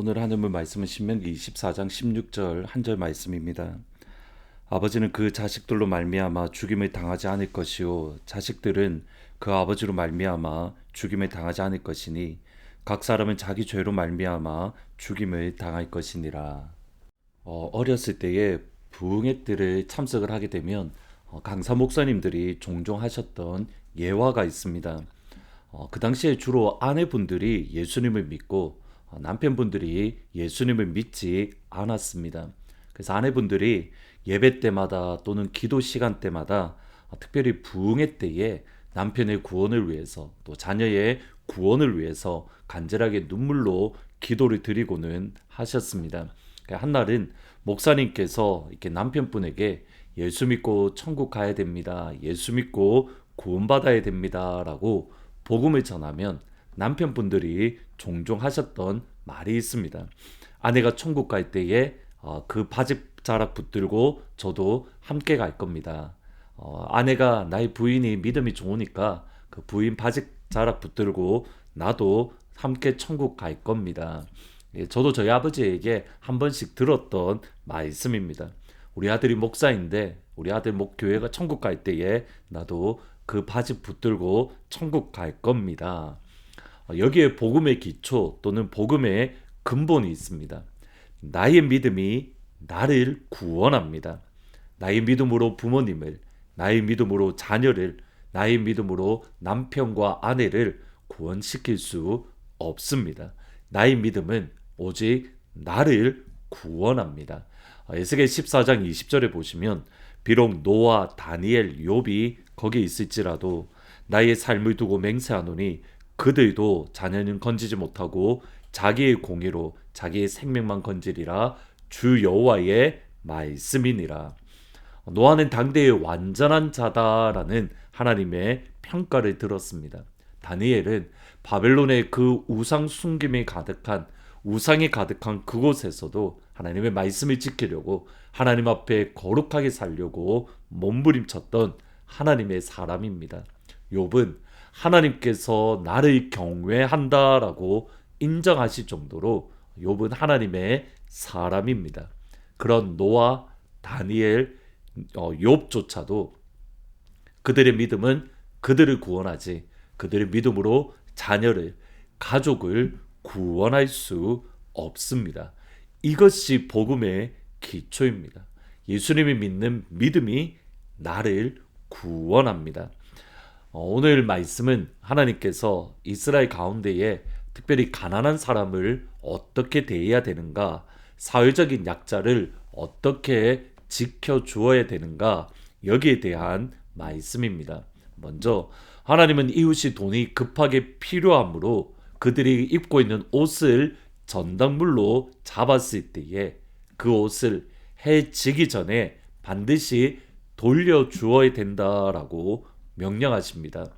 오늘 하나님의 말씀은 신명기 24장 16절 한 절 말씀입니다. 아버지는 그 자식들로 말미암아 죽임을 당하지 않을 것이요 자식들은 그 아버지로 말미암아 죽임을 당하지 않을 것이니 각 사람은 자기 죄로 말미암아 죽임을 당할 것이니라. 어렸을 때에 부흥회 때를 참석을 하게 되면 강사 목사님들이 종종 하셨던 예화가 있습니다. 그 당시에 주로 아내분들이 예수님을 믿고 남편분들이 예수님을 믿지 않았습니다. 그래서 아내분들이 예배 때마다 또는 기도 시간 때마다 특별히 부흥회 때에 남편의 구원을 위해서 또 자녀의 구원을 위해서 간절하게 눈물로 기도를 드리고는 하셨습니다. 한날은 목사님께서 이렇게 남편분에게 예수 믿고 천국 가야 됩니다. 예수 믿고 구원받아야 됩니다. 라고 복음을 전하면 남편분들이 종종 하셨던 말이 있습니다. 아내가 천국 갈 때에 그 바지자락 붙들고 저도 함께 갈 겁니다. 아내가 나의 부인이 믿음이 좋으니까 그 부인 바지자락 붙들고 나도 함께 천국 갈 겁니다. 저도 저희 아버지에게 한 번씩 들었던 말씀입니다. 우리 아들이 목사인데 우리 아들 교회가 천국 갈 때에 나도 그 바지 붙들고 천국 갈 겁니다. 여기에 복음의 기초 또는 복음의 근본이 있습니다. 나의 믿음이 나를 구원합니다. 나의 믿음으로 부모님을, 나의 믿음으로 자녀를, 나의 믿음으로 남편과 아내를 구원시킬 수 없습니다. 나의 믿음은 오직 나를 구원합니다. 에스겔 14장 20절에 보시면 비록 노아, 다니엘, 욥이 거기 있을지라도 나의 삶을 두고 맹세하노니 그들도 자녀는 건지지 못하고 자기의 공의로 자기의 생명만 건지리라 주 여호와의 말씀이니라. 노아는 당대의 완전한 자다라는 하나님의 평가를 들었습니다. 다니엘은 바벨론의 그 우상 숨김이 가득한 우상이 가득한 그곳에서도 하나님의 말씀을 지키려고 하나님 앞에 거룩하게 살려고 몸부림쳤던 하나님의 사람입니다. 욥은 하나님께서 나를 경외한다라고 인정하실 정도로 욥은 하나님의 사람입니다. 그런 노아, 다니엘, 욥조차도 그들의 믿음은 그들을 구원하지 그들의 믿음으로 자녀를, 가족을 구원할 수 없습니다. 이것이 복음의 기초입니다. 예수님이 믿는 믿음이 나를 구원합니다. 오늘 말씀은 하나님께서 이스라엘 가운데에 특별히 가난한 사람을 어떻게 대해야 되는가, 사회적인 약자를 어떻게 지켜주어야 되는가, 여기에 대한 말씀입니다. 먼저 하나님은 이웃이 돈이 급하게 필요하므로 그들이 입고 있는 옷을 전당물로 잡았을 때에 그 옷을 해 지기 전에 반드시 돌려주어야 된다라고 명령하십니다.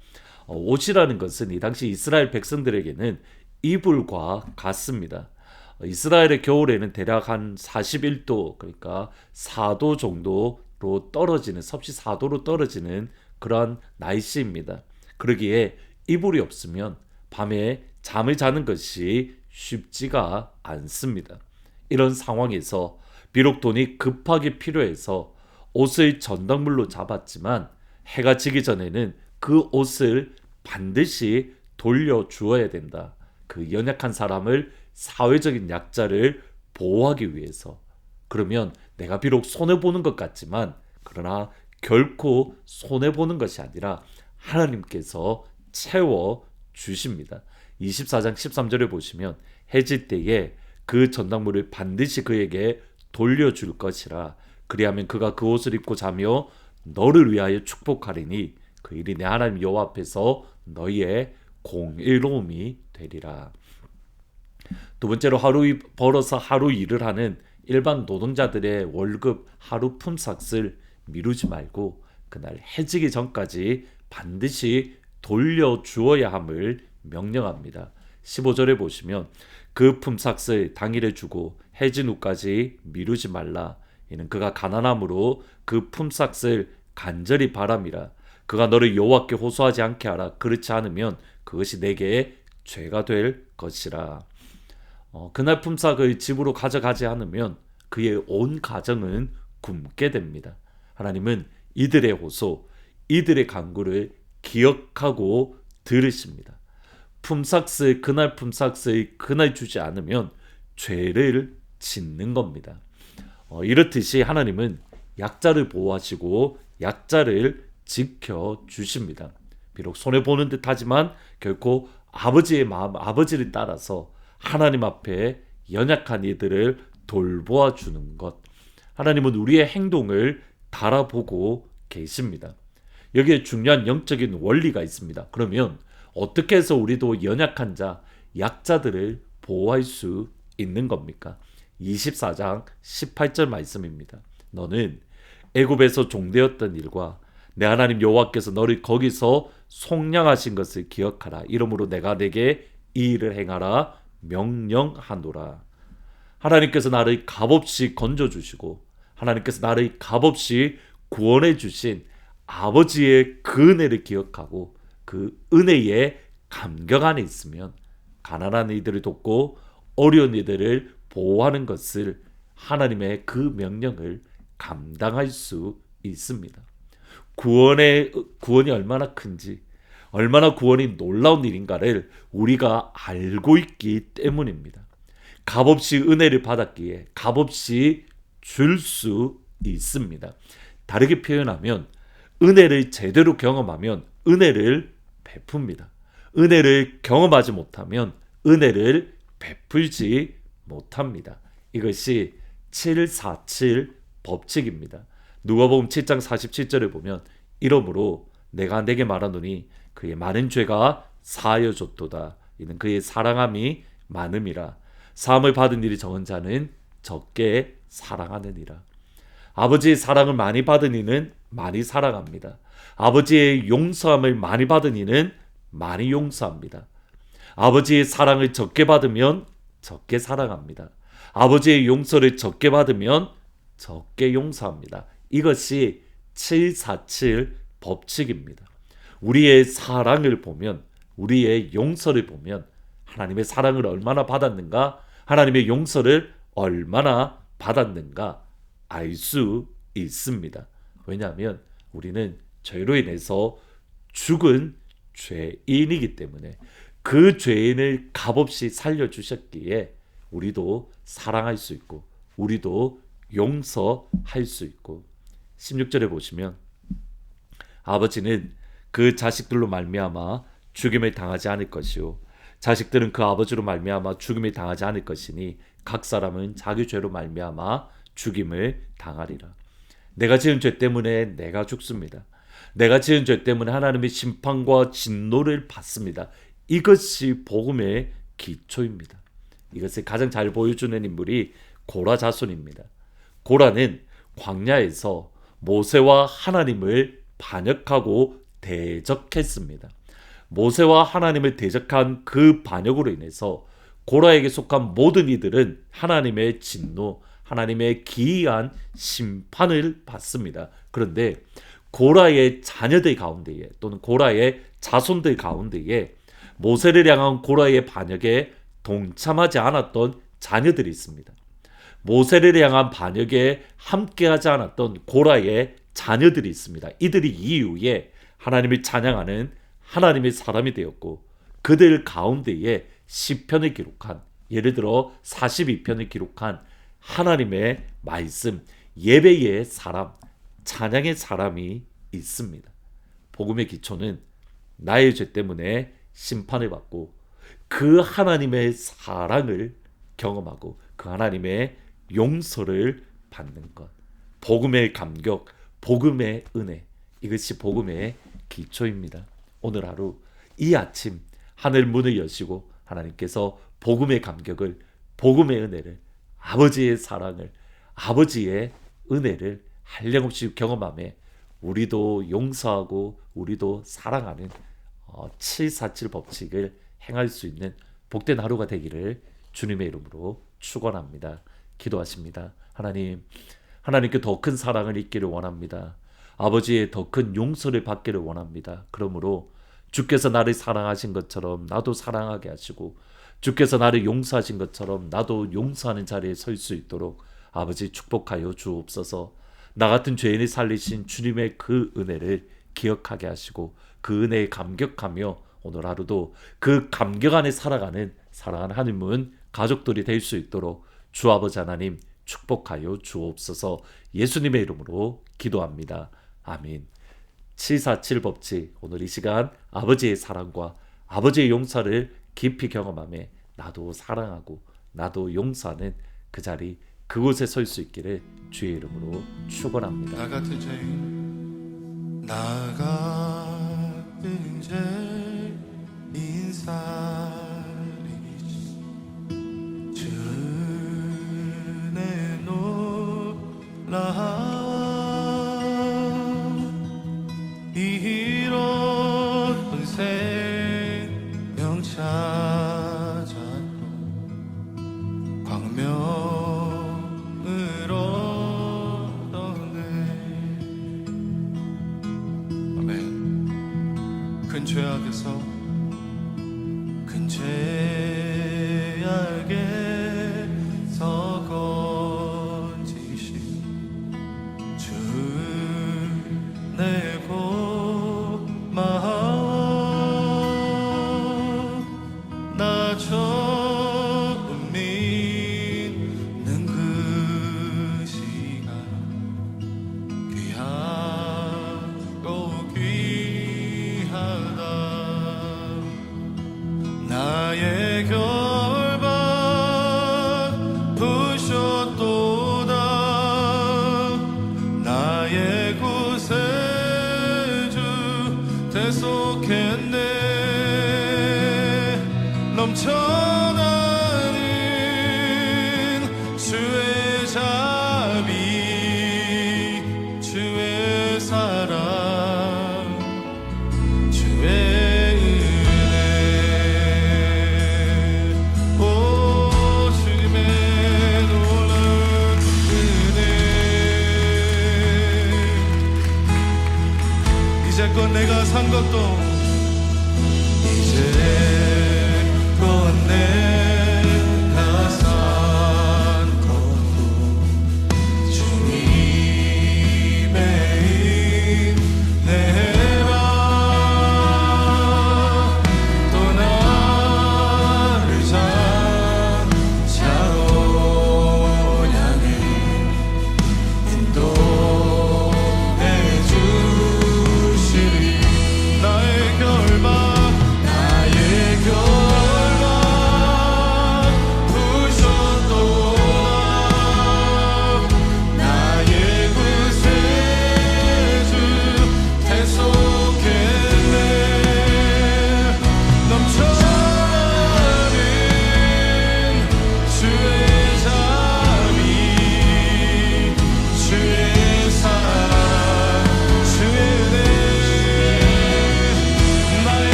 옷이라는 것은 이 당시 이스라엘 백성들에게는 이불과 같습니다. 이스라엘의 겨울에는 대략 한 41도 그러니까 4도 정도로 떨어지는 섭씨 4도로 떨어지는 그런 날씨입니다. 그러기에 이불이 없으면 밤에 잠을 자는 것이 쉽지가 않습니다. 이런 상황에서 비록 돈이 급하게 필요해서 옷을 전당물로 잡았지만 해가 지기 전에는 그 옷을 반드시 돌려주어야 된다. 그 연약한 사람을 사회적인 약자를 보호하기 위해서. 그러면 내가 비록 손해보는 것 같지만 그러나 결코 손해보는 것이 아니라 하나님께서 채워주십니다. 24장 13절에 보시면 해질 때에 그 전당물을 반드시 그에게 돌려줄 것이라 그리하면 그가 그 옷을 입고 자며 너를 위하여 축복하리니 그 일이 내 하나님 여호와 앞에서 너희의 공의로움이 되리라. 두 번째로 하루 벌어서 하루 일을 하는 일반 노동자들의 월급 하루 품삯을 미루지 말고 그날 해지기 전까지 반드시 돌려주어야 함을 명령합니다. 15절에 보시면 그 품삯을 당일에 주고 해진 후까지 미루지 말라. 이는 그가 가난함으로 그 품삯을 간절히 바람이라. 그가 너를 여호와께 호소하지 않게 하라. 그렇지 않으면 그것이 내게 죄가 될 것이라. 그날 품삯을 집으로 가져가지 않으면 그의 온 가정은 굶게 됩니다. 하나님은 이들의 호소, 이들의 간구를 기억하고 들으십니다. 품삯을 그날 품삯을 그날 주지 않으면 죄를 짓는 겁니다. 이렇듯이 하나님은 약자를 보호하시고 약자를 지켜주십니다. 비록 손해보는 듯하지만 결코 아버지의 마음, 아버지를 따라서 하나님 앞에 연약한 이들을 돌보아 주는 것. 하나님은 우리의 행동을 달아보고 계십니다. 여기에 중요한 영적인 원리가 있습니다. 그러면 어떻게 해서 우리도 연약한 자, 약자들을 보호할 수 있는 겁니까? 24장 18절 말씀입니다. 너는 애굽에서 종되었던 일과 내 하나님 여호와께서 너를 거기서 속량하신 것을 기억하라. 이러므로 내가 내게 이 일을 행하라 명령하노라. 하나님께서 나를 값없이 건져주시고 하나님께서 나를 값없이 구원해 주신 아버지의 그 은혜를 기억하고 그 은혜에 감격 안에 있으면 가난한 이들을 돕고 어려운 이들을 보호하는 것을 하나님의 그 명령을 감당할 수 있습니다. 구원이 얼마나 큰지, 얼마나 구원이 놀라운 일인가를 우리가 알고 있기 때문입니다. 값없이 은혜를 받았기에 값없이 줄 수 있습니다. 다르게 표현하면 은혜를 제대로 경험하면 은혜를 베풉니다. 은혜를 경험하지 못하면 은혜를 베풀지 못합니다. 이것이 747 법칙입니다. 누가복음 7장 47절에 보면 이러므로 내가 내게 말하노니 그의 많은 죄가 사하여 줬도다. 이는 그의 사랑함이 많음이라. 사함을 받은 일이 적은 자는 적게 사랑하느니라. 아버지의 사랑을 많이 받은 이는 많이 사랑합니다. 아버지의 용서함을 많이 받은 이는 많이 용서합니다. 아버지의 사랑을 적게 받으면 적게 사랑합니다. 아버지의 용서를 적게 받으면 적게 용서합니다. 이것이 747 법칙입니다. 우리의 사랑을 보면, 우리의 용서를 보면 하나님의 사랑을 얼마나 받았는가, 하나님의 용서를 얼마나 받았는가 알 수 있습니다. 왜냐하면 우리는 죄로 인해서 죽은 죄인이기 때문에 그 죄인을 값없이 살려주셨기에 우리도 사랑할 수 있고 우리도 용서할 수 있고 16절에 보시면 아버지는 그 자식들로 말미암아 죽임을 당하지 않을 것이요 자식들은 그 아버지로 말미암아 죽임을 당하지 않을 것이니 각 사람은 자기 죄로 말미암아 죽임을 당하리라. 내가 지은 죄 때문에 내가 죽습니다. 내가 지은 죄 때문에 하나님의 심판과 진노를 받습니다. 이것이 복음의 기초입니다. 이것을 가장 잘 보여주는 인물이 고라 자손입니다. 고라는 광야에서 모세와 하나님을 반역하고 대적했습니다. 모세와 하나님을 대적한 그 반역으로 인해서 고라에게 속한 모든 이들은 하나님의 진노, 하나님의 기이한 심판을 받습니다. 그런데 고라의 자녀들 가운데에 또는 고라의 자손들 가운데에 모세를 향한 고라의 반역에 동참하지 않았던 자녀들이 있습니다. 모세를 향한 반역에 함께하지 않았던 고라의 자녀들이 있습니다. 이들이 이후에 하나님을 찬양하는 하나님의 사람이 되었고 그들 가운데에 시편을 기록한 예를 들어 42편을 기록한 하나님의 말씀, 예배의 사람, 찬양의 사람이 있습니다. 복음의 기초는 나의 죄 때문에 심판을 받고 그 하나님의 사랑을 경험하고 그 하나님의 용서를 받는 것. 복음의 감격, 복음의 은혜. 이것이 복음의 기초입니다. 오늘 하루 이 아침 하늘 문을 여시고 하나님께서 복음의 감격을, 복음의 은혜를, 아버지의 사랑을, 아버지의 은혜를 한량없이 경험하며 우리도 용서하고 우리도 사랑하는 747 법칙을 행할 수 있는 복된 하루가 되기를 주님의 이름으로 축원합니다. 기도하십니다. 하나님께 더 큰 사랑을 잊기를 원합니다. 아버지의 더 큰 용서를 받기를 원합니다. 그러므로 주께서 나를 사랑하신 것처럼 나도 사랑하게 하시고 주께서 나를 용서하신 것처럼 나도 용서하는 자리에 설 수 있도록 아버지 축복하여 주옵소서. 나 같은 죄인을 살리신 주님의 그 은혜를 기억하게 하시고 그 은혜에 감격하며 오늘 하루도 그 감격 안에 살아가는 사랑하는 하나님은 가족들이 될 수 있도록 주 아버지 하나님 축복하여 주옵소서. 예수님의 이름으로 기도합니다. 아멘. 747 법칙, 오늘 이 시간 아버지의 사랑과 아버지의 용서를 깊이 경험하며 나도 사랑하고 나도 용서하는 그 자리, 그곳에 설 수 있기를 주의 이름으로 축원합니다. 나 같은 죄인, 나 같은 죄인 살리시 주 은혜 놀라워 이로운 생명 찾았고 광명으로 떠네. 아멘. 큰 죄악에서 큰 죄악에서 건지신 주 내 고마워. 나 처음 믿는 그 시간 귀하고 귀하다. 나의 결박 부셨도다. 나의 구세주 대속했네. 넘쳐나는 주의 자비 주의 사랑 주의 은혜. 오 주님의 놀라운 은혜. 이제껏 내가 산 것도 이제